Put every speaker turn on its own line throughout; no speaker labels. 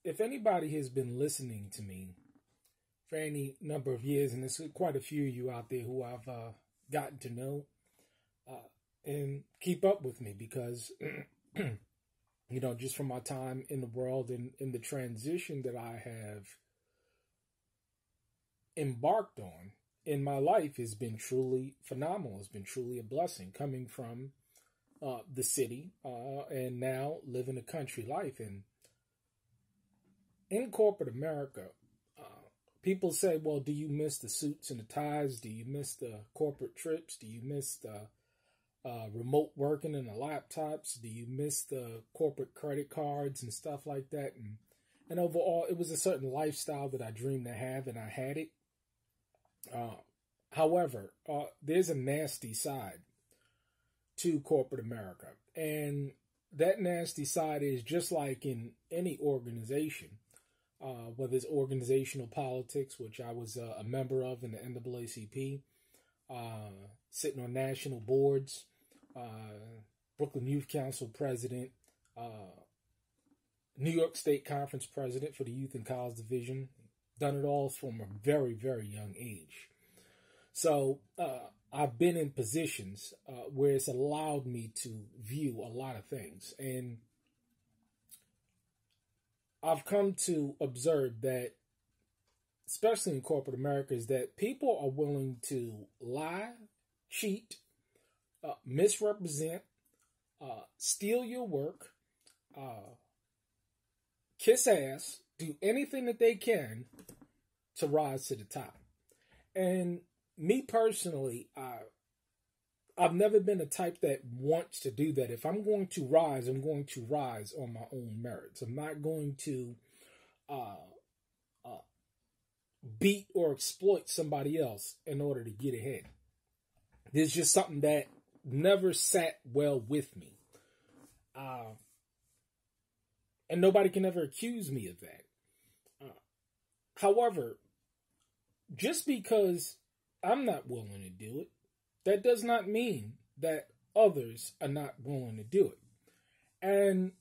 if anybody has been listening to me for any number of years, and there's quite a few of you out there who I've gotten to know and keep up with me because, just from my time in the world and in the transition that I have embarked on in my life has been truly phenomenal. It's been truly a blessing coming from the city and now living a country life. And in corporate America, people say, well, do you miss the suits and the ties? Do you miss the corporate trips? Do you miss the remote working and the laptops? Do you miss the corporate credit cards and stuff like that? And overall, it was a certain lifestyle that I dreamed to have, and I had it. However, there's a nasty side to corporate America. And that nasty side is just like in any organization, whether it's organizational politics, which I was a member of in the NAACP, sitting on national boards, Brooklyn Youth Council president, New York State Conference president for the Youth and College Division. Done it all from a very, very young age. So I've been in positions where it's allowed me to view a lot of things. And I've come to observe that, especially in corporate America, is that people are willing to lie, cheat, misrepresent, steal your work, kiss ass, do anything that they can to rise to the top. And me personally, I've never been the type that wants to do that. If I'm going to rise, I'm going to rise on my own merits. I'm not going to beat or exploit somebody else in order to get ahead. There's just something that never sat well with me. And nobody can ever accuse me of that. However, just because I'm not willing to do it, that does not mean that others are not willing to do it. And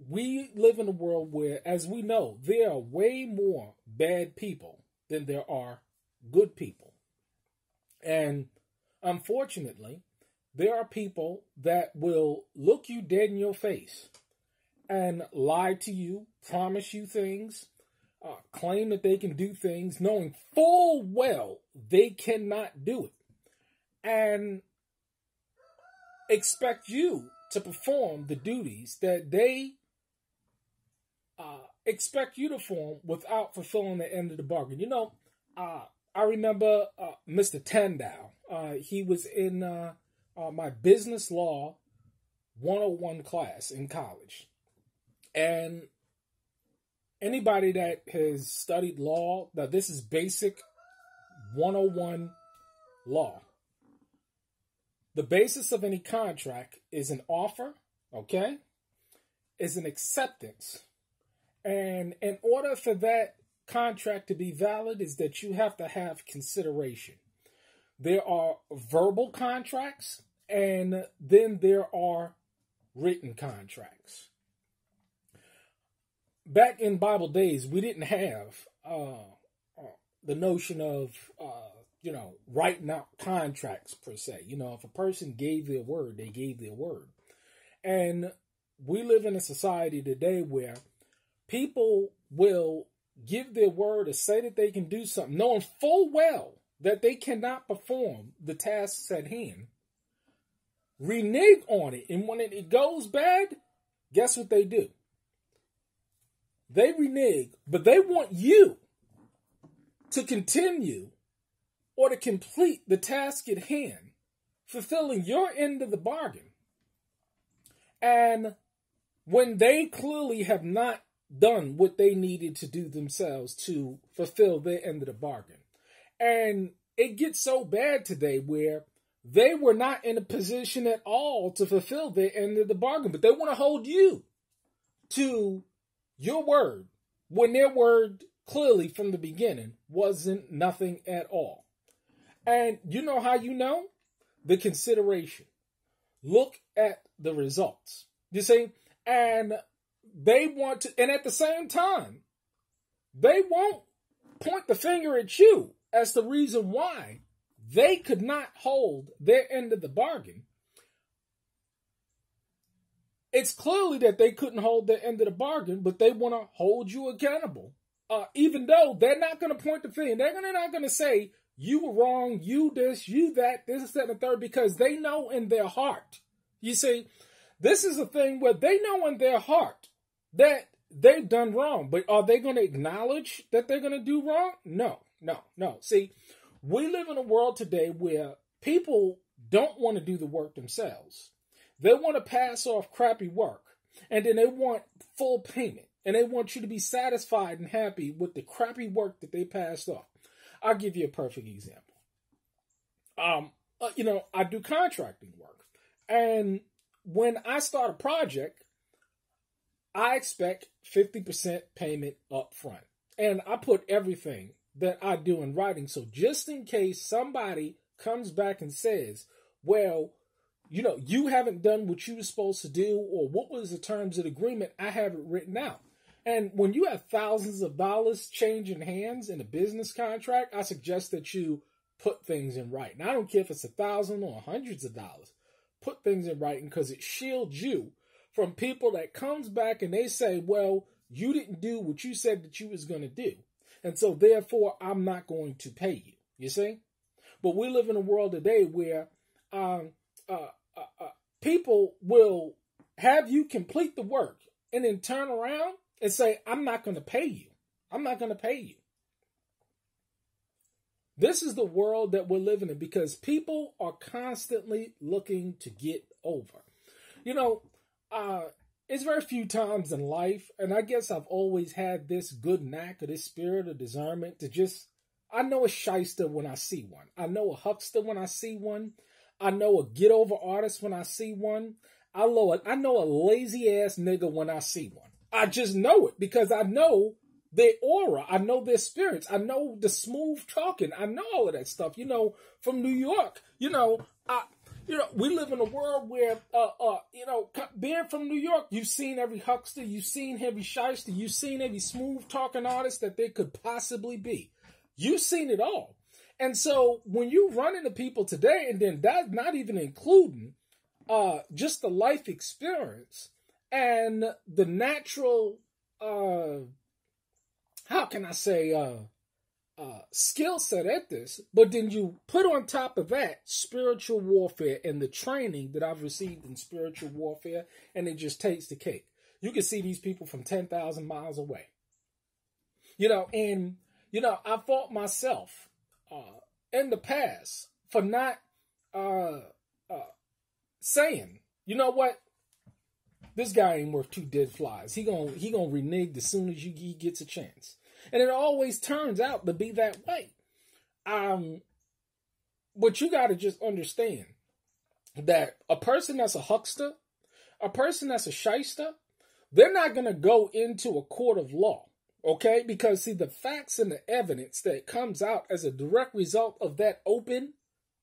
we live in a world where, as we know, there are way more bad people than there are good people. And unfortunately, there are people that will look you dead in your face and lie to you, promise you things, claim that they can do things, knowing full well they cannot do it, and expect you to perform the duties that they expect you to perform without fulfilling the end of the bargain. I remember Mr. Tandow. He was in my business law 101 class in college. And anybody that has studied law, now this is basic 101 law. The basis of any contract is an offer, okay? Is an acceptance. And in order for that contract to be valid is that you have to have consideration. There are verbal contracts and then there are written contracts. Back in Bible days, we didn't have the notion of, writing out contracts per se. If a person gave their word, they gave their word. And we live in a society today where people will give their word or say that they can do something, knowing full well that they cannot perform the tasks at hand, renege on it. And when it goes bad, guess what they do? They renege, but they want you to continue or to complete the task at hand, fulfilling your end of the bargain. And when they clearly have not done what they needed to do themselves to fulfill their end of the bargain. And it gets so bad today where they were not in a position at all to fulfill their end of the bargain, but they want to hold you to your word when their word clearly from the beginning wasn't nothing at all. And you know how you know? The consideration. Look at the results. You see? And they want to, and at the same time, they won't point the finger at you as the reason why they could not hold their end of the bargain. It's clearly that they couldn't hold their end of the bargain, but they want to hold you accountable. Even though they're not going to point the finger. They're not going to say, you were wrong, you this, you that, this, that, and the third, because they know in their heart. You see, this is a thing where they know in their heart that they've done wrong. But are they going to acknowledge that they're going to do wrong? No. See, we live in a world today where people don't want to do the work themselves. They want to pass off crappy work, and then they want full payment, and they want you to be satisfied and happy with the crappy work that they passed off. I'll give you a perfect example. I do contracting work, and when I start a project, I expect 50% payment up front, and I put everything that I do in writing. So just in case somebody comes back and says, well, you haven't done what you were supposed to do, or what was the terms of the agreement, I have it written out. And when you have thousands of dollars changing hands in a business contract, I suggest that you put things in writing. I don't care if it's $1,000 or hundreds of dollars. Put things in writing, because it shields you from people that comes back and they say, well, you didn't do what you said that you was going to do, and so therefore I'm not going to pay you. You see? But we live in a world today where people will have you complete the work and then turn around and say, I'm not going to pay you. I'm not going to pay you. This is the world that we're living in, because people are constantly looking to get over. It's very few times in life, and I guess I've always had this good knack or this spirit of discernment to just, I know a shyster when I see one. I know a huckster when I see one. I know a get over artist when I see one. I know a lazy ass nigga when I see one. I just know it, because I know their aura. I know their spirits. I know the smooth talking. I know all of that stuff. From New York, we live in a world where, being from New York, you've seen every huckster, you've seen every shyster, you've seen every smooth talking artist that there could possibly be. You've seen it all. And so when you run into people today, and then that's not even including just the life experience and the natural, skill set at this, but then you put on top of that spiritual warfare and the training that I've received in spiritual warfare, and it just takes the cake. You can see these people from 10,000 miles away. I fought myself in the past for not saying, you know what, this guy ain't worth 2 dead flies. He gonna renege as soon as he gets a chance. And it always turns out to be that way. But you got to just understand that a person that's a huckster, a person that's a shyster, they're not going to go into a court of law, okay? Because, see, the facts and the evidence that comes out as a direct result of that open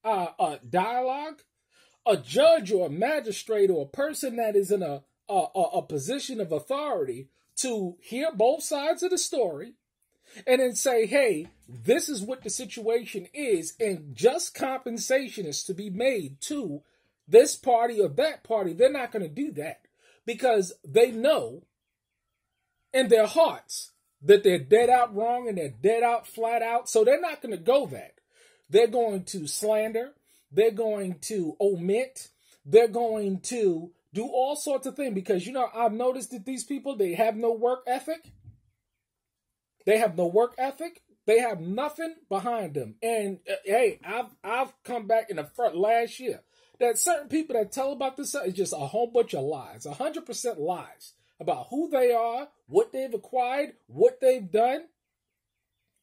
dialogue, a judge or a magistrate or a person that is in a position of authority to hear both sides of the story, and then say, hey, this is what the situation is, and just compensation is to be made to this party or that party. They're not going to do that, because they know in their hearts that they're dead out wrong and they're dead out flat out. So they're not going to go that. They're going to slander. They're going to omit. They're going to do all sorts of things, because, I've noticed that these people, they have no work ethic. They have no work ethic. They have nothing behind them. And hey, I've come back in the front last year that certain people that tell about this is just a whole bunch of lies, 100% lies about who they are, what they've acquired, what they've done,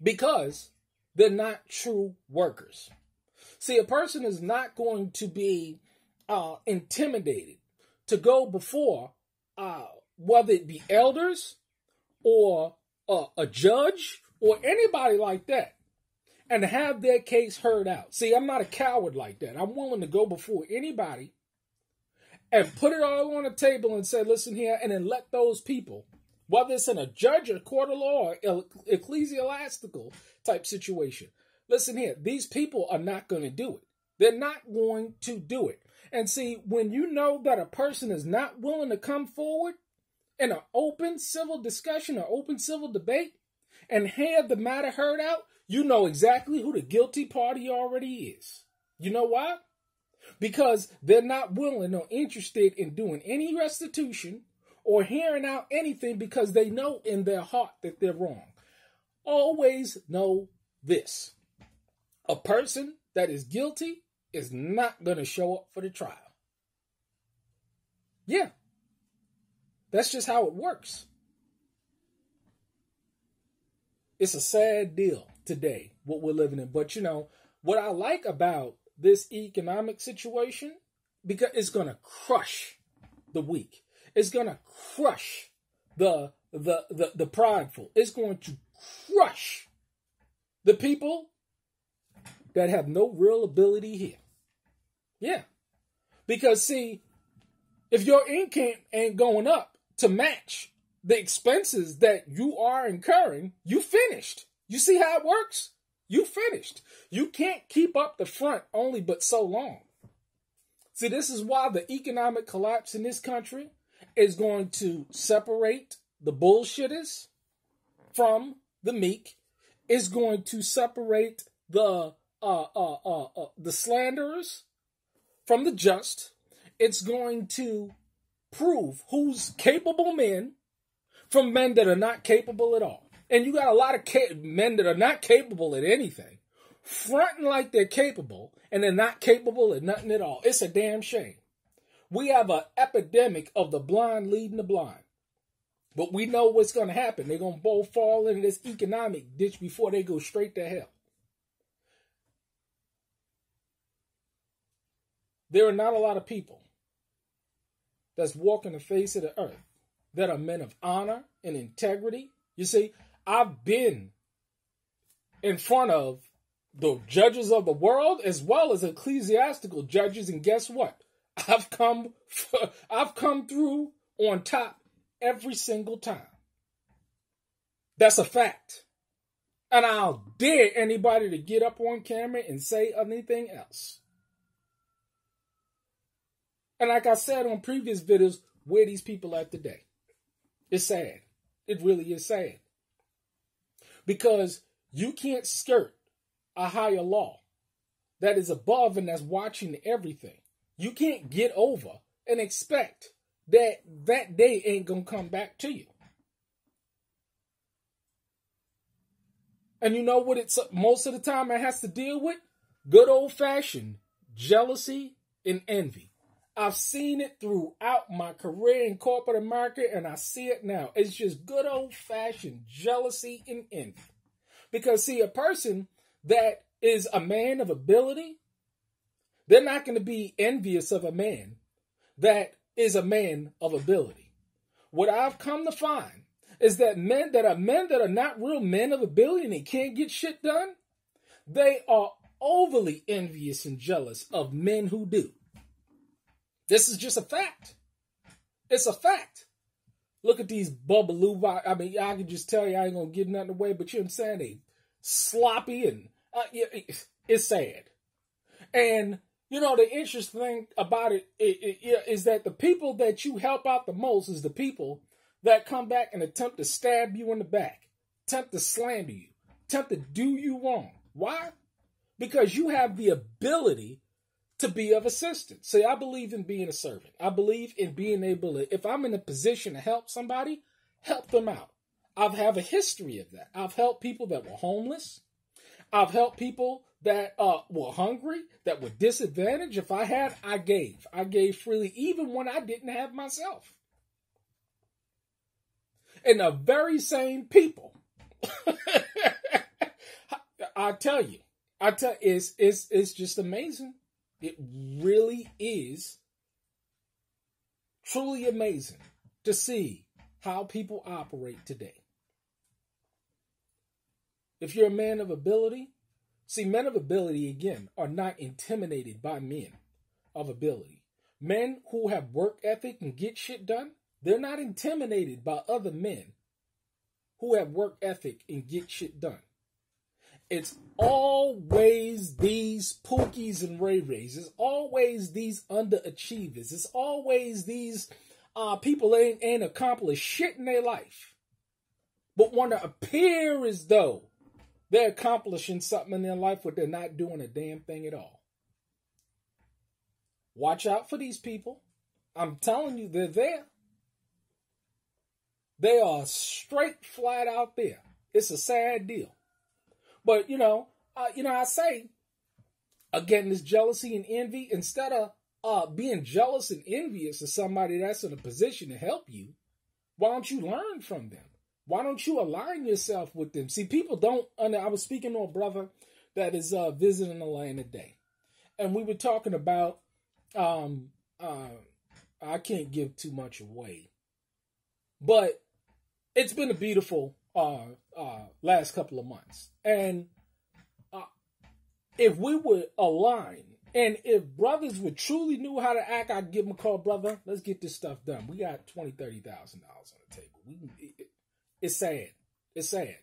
because they're not true workers. See, a person is not going to be intimidated to go before, whether it be elders or a judge or anybody like that, and have their case heard out. See, I'm not a coward like that. I'm willing to go before anybody and put it all on the table and say, listen here, and then let those people, whether it's in a judge or court of law or ecclesiastical type situation, listen here, these people are not going to do it. They're not going to do it. And see, when you know that a person is not willing to come forward in an open civil discussion or open civil debate and have the matter heard out, you know exactly who the guilty party already is. You know why? Because they're not willing or interested in doing any restitution or hearing out anything because they know in their heart that they're wrong. Always know this. A person that is guilty is not going to show up for the trial. Yeah. That's just how it works. It's a sad deal today, what we're living in. But, you know, what I like about this economic situation, because it's going to crush the weak. It's going to crush the prideful. It's going to crush the people that have no real ability here. Yeah. Because, see, if your income ain't going up to match the expenses that you are incurring, you finished. You see how it works? You finished. You can't keep up the front only but so long. See, this is why the economic collapse in this country is going to separate the bullshitters from the meek. It's going to separate the slanderers from the just. It's going to prove who's capable men from men that are not capable at all. And you got a lot of men that are not capable at anything, fronting like they're capable, and they're not capable at nothing at all. It's a damn shame. We have an epidemic of the blind leading the blind. But we know what's going to happen. They're going to both fall into this economic ditch before they go straight to hell. There are not a lot of people that's walking the face of the earth that are men of honor and integrity. You see, I've been in front of the judges of the world as well as ecclesiastical judges, and guess what? I've come through on top every single time. That's a fact. And I'll dare anybody to get up on camera and say anything else. And like I said on previous videos, where these people at today? It's sad. It really is sad. Because you can't skirt a higher law that is above and that's watching everything. You can't get over and expect that that day ain't going to come back to you. And you know what it's most of the time it has to deal with? Good old-fashioned jealousy and envy. I've seen it throughout my career in corporate America, and I see it now. It's just good old-fashioned jealousy and envy. Because, see, a person that is a man of ability, they're not going to be envious of a man that is a man of ability. What I've come to find is that men that are not real men of ability and they can't get shit done, they are overly envious and jealous of men who do. This is just a fact. It's a fact. Look at these Bubbaloo. I mean, I can just tell you I ain't going to give nothing away, but you know what I'm saying? They sloppy and it's sad. And, you know, the interesting thing about it is that the people that you help out the most is the people that come back and attempt to stab you in the back, attempt to slander you, attempt to do you wrong. Why? Because you have the ability to be of assistance. See, I believe in being a servant. I believe in being able to, if I'm in a position to help somebody, help them out. I've have a history of that. I've helped people that were homeless. I've helped people that were hungry, that were disadvantaged. If I had, I gave. I gave freely, even when I didn't have myself. And the very same people, I tell you, it's just amazing. It really is truly amazing to see how people operate today. If you're a man of ability, see, men of ability, again, are not intimidated by men of ability. Men who have work ethic and get shit done, they're not intimidated by other men who have work ethic and get shit done. It's always these Pookies and Ray Rays. It's always these underachievers. It's always these people that ain't accomplished shit in their life, but want to appear as though they're accomplishing something in their life, but they're not doing a damn thing at all. Watch out for these people. I'm telling you, they're there. They are straight flat out there. It's a sad deal. But, I say, again, this jealousy and envy, instead of being jealous and envious of somebody that's in a position to help you, why don't you learn from them? Why don't you align yourself with them? See, people don't, I was speaking to a brother that is visiting Atlanta today, and we were talking about, I can't give too much away, but it's been a beautiful last couple of months. And if we would align, and if brothers would truly knew how to act, I'd give them a call, brother, let's get this stuff done. We got $20,000, $30,000 on the table. It's sad. It's sad.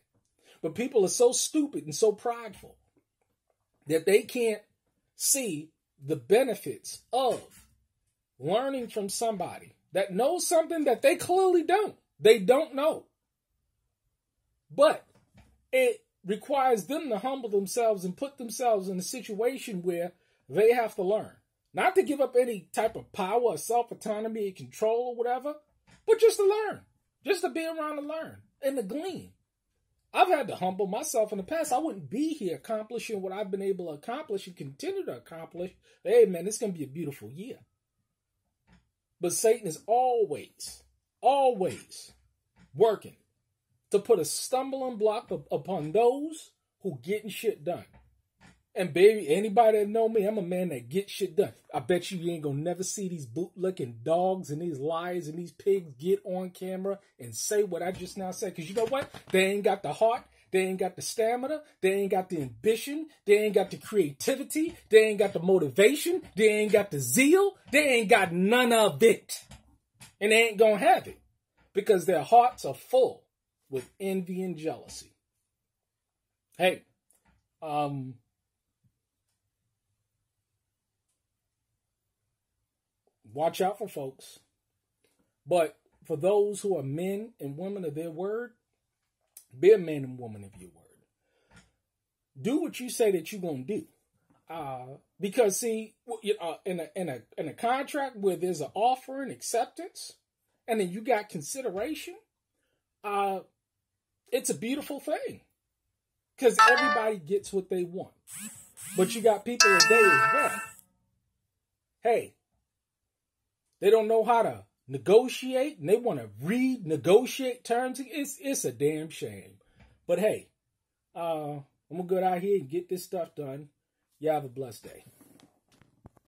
But people are so stupid and so prideful that they can't see the benefits of learning from somebody that knows something that they clearly don't. They don't know. But it requires them to humble themselves and put themselves in a situation where they have to learn. Not to give up any type of power or self-autonomy and control or whatever, but just to learn. Just to be around to learn and to glean. I've had to humble myself in the past. I wouldn't be here accomplishing what I've been able to accomplish and continue to accomplish. Hey, man, it's going to be a beautiful year. But Satan is always working to put a stumbling block upon those who getting shit done. And baby, anybody that know me, I'm a man that gets shit done. I bet you ain't gonna never see these boot-looking dogs and these liars and these pigs get on camera and say what I just now said. Because you know what? They ain't got the heart. They ain't got the stamina. They ain't got the ambition. They ain't got the creativity. They ain't got the motivation. They ain't got the zeal. They ain't got none of it. And they ain't gonna have it. Because their hearts are full with envy and jealousy. Hey, watch out for folks. But for those who are men and women of their word, be a man and woman of your word. Do what you say that you're going to do. Because see, in a contract where there's an offer and acceptance, and then you got consideration, it's a beautiful thing. Because everybody gets what they want. But you got people today as well. Hey, they don't know how to negotiate, and they want to renegotiate terms. It's a damn shame. But hey, I'm going to go out here and get this stuff done. You have a blessed day.